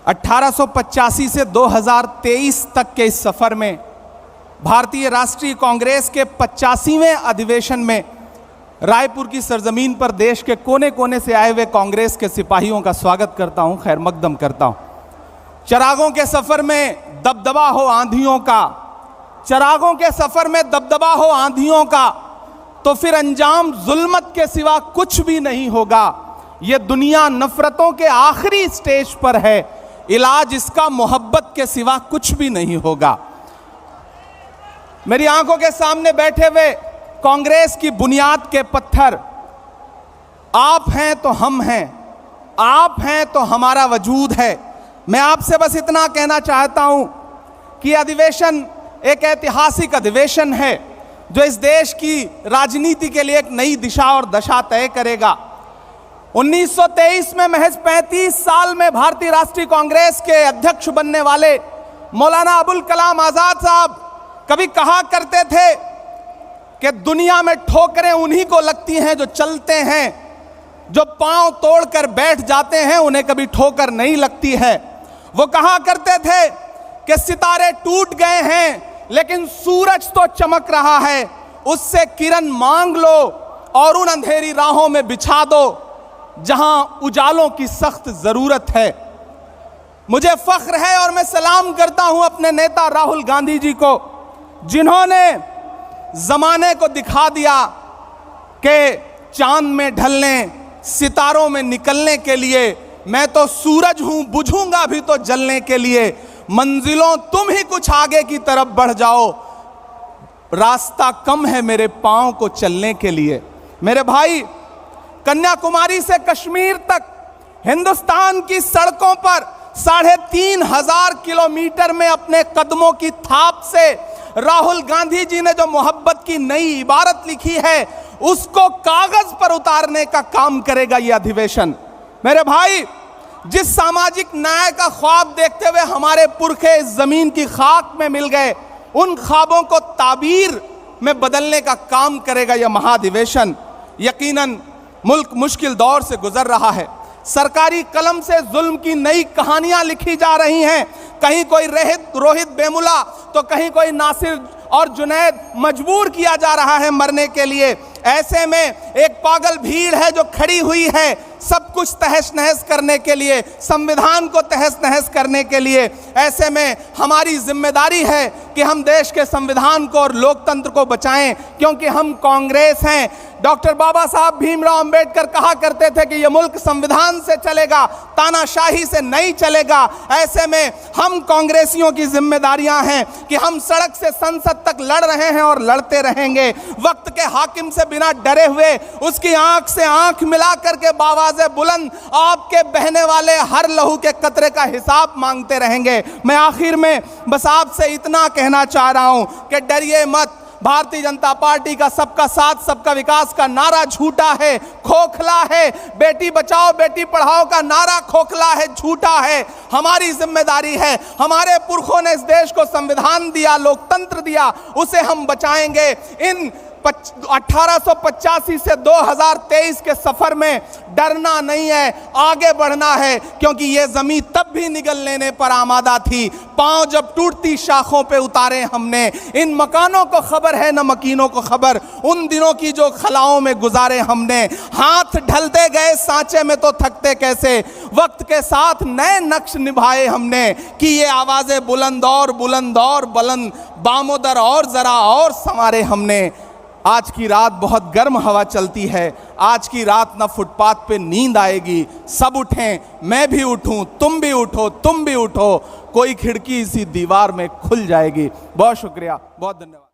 1885 से 2023 तक के इस सफर में भारतीय राष्ट्रीय कांग्रेस के 85वें अधिवेशन में रायपुर की सरजमीन पर देश के कोने कोने से आए हुए कांग्रेस के सिपाहियों का स्वागत करता हूं, खैर मकदम करता हूं। चिरागों के सफर में दबदबा हो आंधियों का, चिरागों के सफर में दबदबा हो आंधियों का, तो फिर अंजाम जुल्मत के सिवा कुछ भी नहीं होगा। ये दुनिया नफरतों के आखिरी स्टेज पर है, इलाज इसका मोहब्बत के सिवा कुछ भी नहीं होगा। मेरी आंखों के सामने बैठे हुए कांग्रेस की बुनियाद के पत्थर आप हैं तो हम हैं, आप हैं तो हमारा वजूद है। मैं आपसे बस इतना कहना चाहता हूं कि अधिवेशन एक ऐतिहासिक अधिवेशन है जो इस देश की राजनीति के लिए एक नई दिशा और दशा तय करेगा। 1923 में महज 35 साल में भारतीय राष्ट्रीय कांग्रेस के अध्यक्ष बनने वाले मौलाना अबुल कलाम आजाद साहब कभी कहा करते थे कि दुनिया में ठोकरें उन्हीं को लगती हैं जो चलते हैं, जो पांव तोड़कर बैठ जाते हैं उन्हें कभी ठोकर नहीं लगती है। वो कहा करते थे कि सितारे टूट गए हैं लेकिन सूरज तो चमक रहा है, उससे किरण मांग लो और उन अंधेरी राहों में बिछा दो जहां उजालों की सख्त जरूरत है। मुझे फख्र है और मैं सलाम करता हूं अपने नेता राहुल गांधी जी को, जिन्होंने जमाने को दिखा दिया कि चांद में ढलने, सितारों में निकलने के लिए मैं तो सूरज हूं, बुझूंगा भी तो जलने के लिए। मंजिलों तुम ही कुछ आगे की तरफ बढ़ जाओ, रास्ता कम है मेरे पांव को चलने के लिए। मेरे भाई, कन्याकुमारी से कश्मीर तक हिंदुस्तान की सड़कों पर 3500 किलोमीटर में अपने कदमों की थाप से राहुल गांधी जी ने जो मोहब्बत की नई इबारत लिखी है उसको कागज पर उतारने का काम करेगा यह अधिवेशन। मेरे भाई, जिस सामाजिक न्याय का ख्वाब देखते हुए हमारे पुरखे इस जमीन की खाक में मिल गए, उन ख्वाबों को ताबीर में बदलने का काम करेगा यह महाधिवेशन। यकीनन मुल्क मुश्किल दौर से गुजर रहा है, सरकारी कलम से जुल्म की नई कहानियां लिखी जा रही हैं। कहीं कोई रोहित वेमुला तो कहीं कोई नासिर और जुनैद मजबूर किया जा रहा है मरने के लिए। ऐसे में एक पागल भीड़ है जो खड़ी हुई है सब कुछ तहस नहस करने के लिए, संविधान को तहस नहस करने के लिए। ऐसे में हमारी जिम्मेदारी है कि हम देश के संविधान को और लोकतंत्र को बचाएं, क्योंकि हम कांग्रेस हैं। डॉक्टर बाबा साहब भीमराव अंबेडकर कहा करते थे कि यह मुल्क संविधान से चलेगा, तानाशाही से नहीं चलेगा। ऐसे में हम कांग्रेसियों की जिम्मेदारियां हैं कि हम सड़क से संसद तक लड़ रहे हैं और लड़ते रहेंगे। वक्त के हाकिम से बिना डरे हुए उसकी आंख से आंख मिला करके बावाज़े बुलंद आपके बहने वाले हर लहू के कतरे का हिसाब मांगते रहेंगे। मैं आखिर में बस आपसे इतना कहना चाह रहा हूं कि डरिए मत। भारतीय जनता पार्टी का सबका साथ सबका विकास का नारा झूठा है, खोखला है। बेटी बचाओ बेटी पढ़ाओ का नारा खोखला है, झूठा है। हमारी जिम्मेदारी है, हमारे पुरखों ने इस देश को संविधान दिया, लोकतंत्र दिया, उसे हम बचाएंगे। इन 1885 से 2023 के सफर में डरना नहीं है, आगे बढ़ना है, क्योंकि ये जमीन तब भी निगल लेने पर आमादा थी। पांव जब टूटती शाखों पे उतारे हमने। इन मकानों को खबर है न मकीनों को खबर, उन दिनों की जो खलाओं में गुजारे हमने। हाथ ढलते गए सांचे में तो थकते कैसे, वक्त के साथ नए नक्श निभाए हमने कि ये आवाजें बुलंद और बुलंद, बामोदर और जरा और संवारे हमने। आज की रात बहुत गर्म हवा चलती है, आज की रात ना फुटपाथ पे नींद आएगी। सब उठें, मैं भी उठूं, तुम भी उठो, तुम भी उठो, कोई खिड़की इसी दीवार में खुल जाएगी। बहुत शुक्रिया, बहुत धन्यवाद।